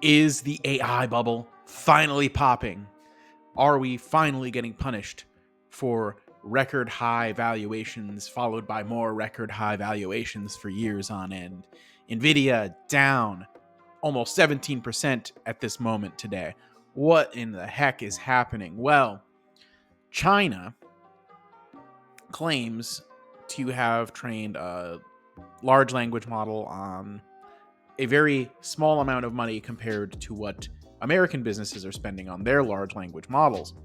Is the AI bubble finally popping? Are we finally getting punished for record high valuations followed by more record high valuations for years on end? NVIDIA down almost 17% at this moment today. What in the heck is happening? Well, China claims to have trained a large language model on a very small amount of money compared to what American businesses are spending on their large language models.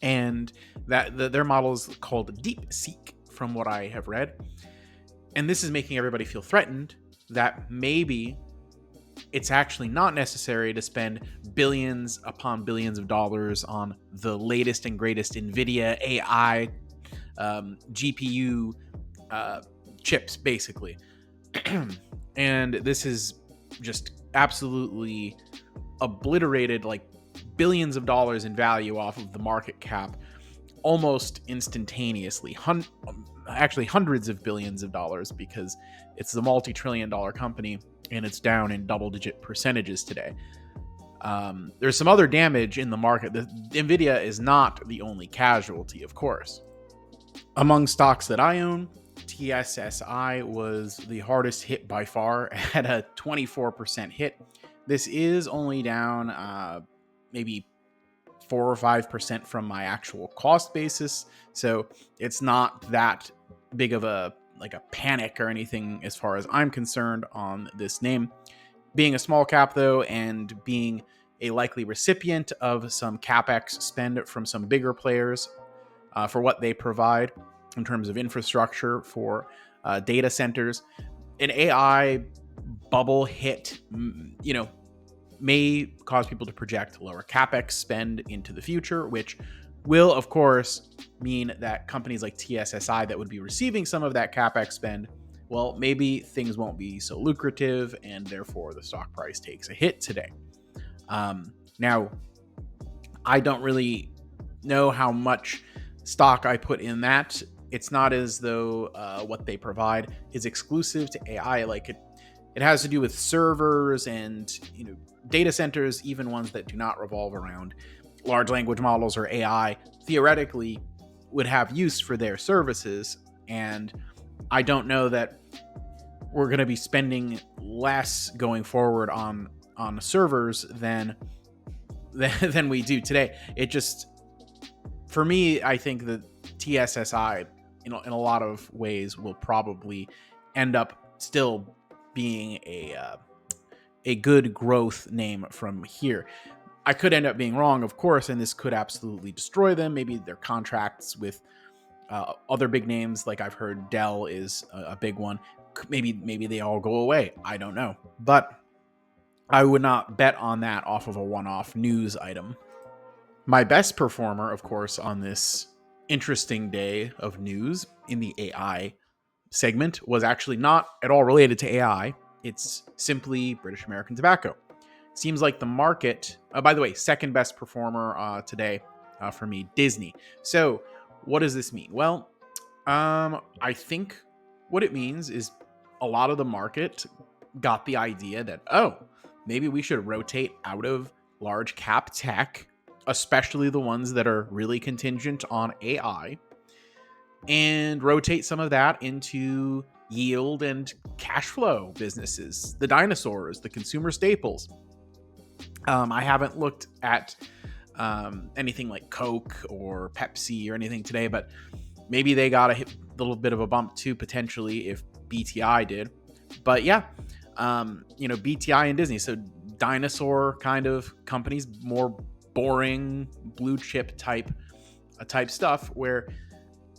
And that their model is called DeepSeek, from what I have read. And this is making everybody feel threatened that maybe it's actually not necessary to spend billions upon billions of dollars on the latest and greatest NVIDIA AI GPU chips, basically. And this is just absolutely obliterated like billions of dollars in value off of the market cap almost instantaneously. Actually, hundreds of billions of dollars, because it's a multi-trillion-dollar company and it's down in double-digit percentages today. There's some other damage in the market. NVIDIA is not the only casualty, of course. Among stocks that I own, TSSI was the hardest hit by far at a 24% hit. This is only down maybe 4 or 5% from my actual cost basis, so it's not that big of a panic or anything as far as I'm concerned on this name. Being a small cap though, and being a likely recipient of some capex spend from some bigger players for what they provide in terms of infrastructure for data centers, an AI bubble hit, may cause people to project lower capex spend into the future, which will, of course, mean that companies like TSSI that would be receiving some of that capex spend, well, maybe things won't be so lucrative, and therefore the stock price takes a hit today. Now, I don't really know how much stock I put in that. It's not as though what they provide is exclusive to AI. Like it has to do with servers and data centers, even ones that do not revolve around large language models or AI, theoretically would have use for their services. And I don't know that we're going to be spending less going forward on servers than we do today. It just, for me, I think that TSSI, in a lot of ways, will probably end up still being a good growth name from here. I could end up being wrong, of course, and this could absolutely destroy them. Maybe their contracts with other big names, like I've heard Dell is a big one. Maybe they all go away. I don't know. But I would not bet on that off of a one-off news item. My best performer, of course, on this interesting day of news in the AI segment was actually not at all related to AI. It's simply British American Tobacco. Seems like the market, by the way, second best performer today for me, Disney. So what does this mean? Well, I think what it means is a lot of the market got the idea that, maybe we should rotate out of large cap tech, especially the ones that are really contingent on AI, and rotate some of that into yield and cash flow businesses, the dinosaurs, the consumer staples. I haven't looked at anything like Coke or Pepsi or anything today, but maybe they got a little bit of a bump too, potentially, if BTI did. But yeah, BTI and Disney, so dinosaur kind of companies, more boring blue chip type stuff, where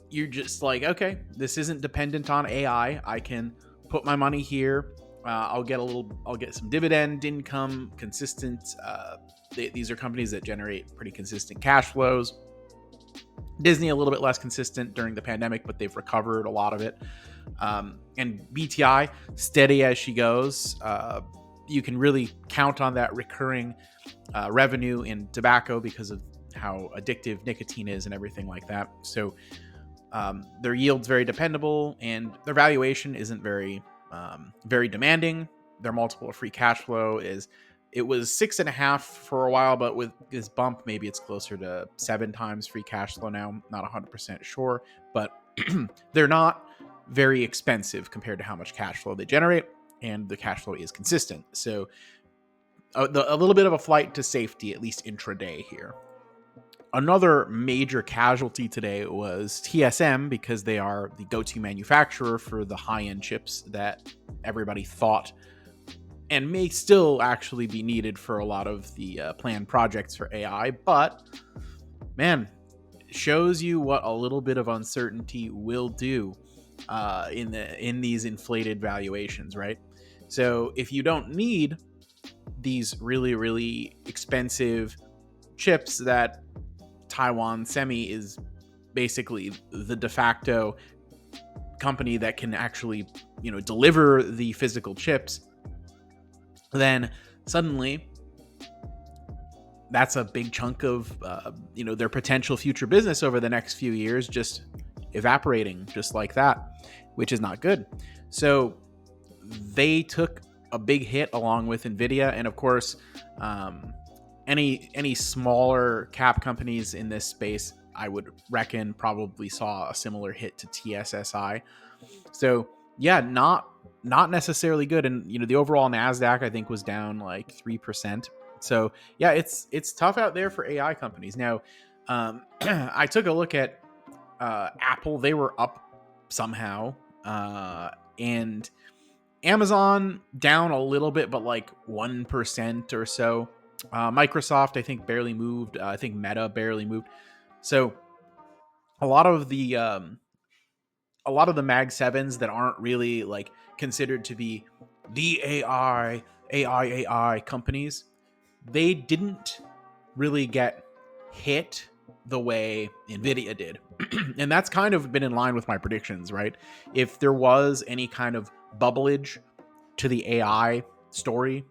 you're just like, okay, this isn't dependent on AI. I can put my money here. I'll get some dividend income, consistent. These are companies that generate pretty consistent cash flows. Disney a little bit less consistent during the pandemic, but they've recovered a lot of it. And BTI, steady as she goes. You can really count on that recurring revenue in tobacco because of how addictive nicotine is and everything like that. So their yield's very dependable, and their valuation isn't very demanding. their multiple of free cash flow it was 6.5 for a while, but with this bump, maybe it's closer to 7 times free cash flow now. Not 100% sure, but they're not very expensive compared to how much cash flow they generate, and the cash flow is consistent. So a little bit of a flight to safety, at least intraday here. Another major casualty today was TSM, because they are the go-to manufacturer for the high-end chips that everybody thought and may still actually be needed for a lot of the planned projects for AI. But man, it shows you what a little bit of uncertainty will do in these inflated valuations, right? So if you don't need these really, really expensive chips that Taiwan Semi is basically the de facto company that can actually, deliver the physical chips, then suddenly that's a big chunk of their potential future business over the next few years just evaporating just like that, which is not good. So they took a big hit along with NVIDIA, and of course any smaller cap companies in this space, I would reckon, probably saw a similar hit to TSSI. So yeah, not necessarily good. And the overall NASDAQ, I think, was down like 3%. So yeah, it's tough out there for AI companies. Now I took a look at Apple. They were up somehow, and Amazon down a little bit, but like 1% or so. Microsoft, I think, barely moved. I think Meta barely moved. So a lot of the Mag 7s that aren't really like considered to be the AI companies, they didn't really get hit the way NVIDIA did. And that's kind of been in line with my predictions, right? If there was any kind of bubbleage to the AI story,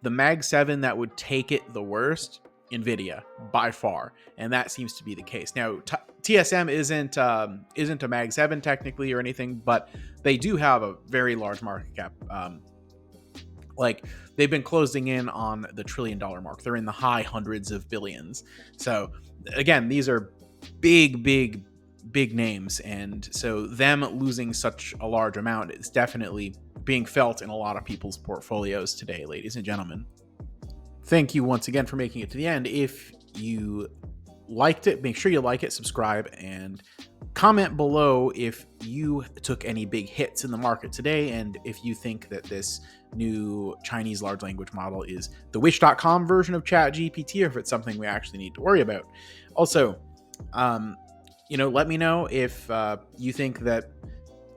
the Mag 7 that would take it the worst, NVIDIA by far, and that seems to be the case. Now, TSM isn't a Mag 7 technically or anything, but they do have a very large market cap. Like, they've been closing in on the $1 trillion mark. They're in the high hundreds of billions. So again, these are big names, and so them losing such a large amount is definitely being felt in a lot of people's portfolios today, ladies and gentlemen. Thank you once again for making it to the end. If you liked it, make sure you like it, subscribe, and comment below if you took any big hits in the market today, and if you think that this new Chinese large language model is the Wish.com version of ChatGPT, or if it's something we actually need to worry about. Also, let me know if you think that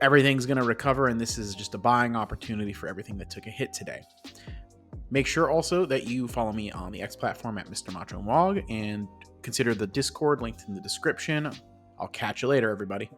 everything's going to recover and this is just a buying opportunity for everything that took a hit today. Make sure also that you follow me on the X platform at Mr. Macho Mog, and consider the Discord linked in the description. I'll catch you later, everybody.